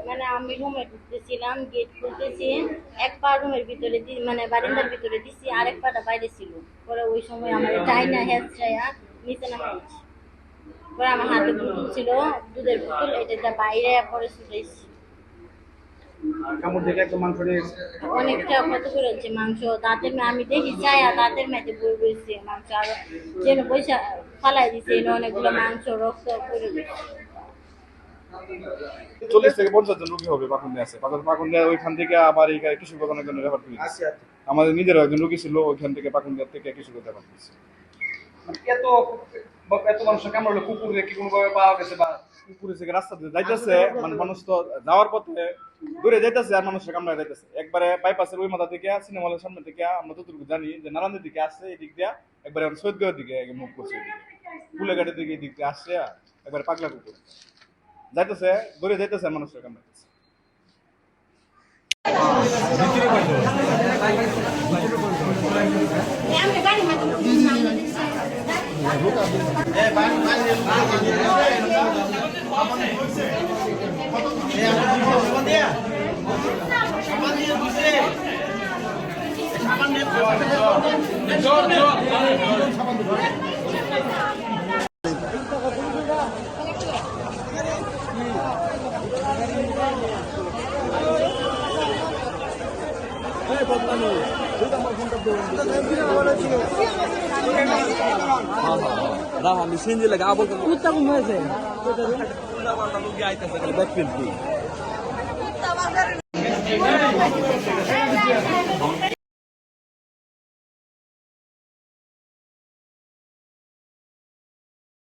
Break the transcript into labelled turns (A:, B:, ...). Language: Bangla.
A: মানে আমি রুমে ঢুকতেছিলাম, গেট খুলতেছি, এক পা রুমের ভিতরে মানে বারান্দার ভিতরে দিছি, আরেক পাটা বাইরে ছিল। পরে ওই সময় আমার চাইনা হেঁচড়াইয়া নিচে নামাইছি। পরে আমার হাতে বোতল ছিল, দুধের বোতল, এটা বাইরে পরে ছুটাইছি। অনেকটা কত করে হচ্ছে মাংস, দাঁতের আমি দেখি চাইয়া দাঁতের মেঝে বই রয়েছে মাংস, আর যেন পয়সা ফালাই দিছে, অনেকগুলো মাংস রক্ত করে রয়েছে।
B: 40 থেকে 50 জন রোগী হবে পাকুন্দিয়া আছে। পাকুন্দিয়া ওইখান থেকে আবার এই কিশোরগঞ্জের জন্য রেফার করি। আমাদের নিজের একজন রোগী ছিল, ওইখান থেকে পাকুন্দিয়া থেকে কিশোরগঞ্জ রেফার করেছে।
C: এত মানুষের কামড় কুকুরে কি কোনোভাবে পাওয়া গেছে বা
B: কুকুরে থেকে রাস্তা দিয়ে যাইতেছে, মানে মানুষ তো যাওয়ার পথে দূরে যাইতেছে আর মানুষের কামড়ায় যাইতেছে। একবারে বাইপাসের ওই মাথা থেকে সিনেমা হলের সামনে থেকে আমরা যতটুকু জানি যে নারায়ণের দিকে আসছে এই দিক দিয়া, একবারে সৈয়দগাঁওয়ের দিকে মুভ করছে, কুলেঘাটের দিকে এই দিক দিয়ে আসছে, একবারে পাগলা কুকুর যাইতেছে, দূরে যাইতেছে মানুষের কামড়াইতেছে।
D: আমি সিনজি লাগে আবল উত্তম হয়েছে ব্যাক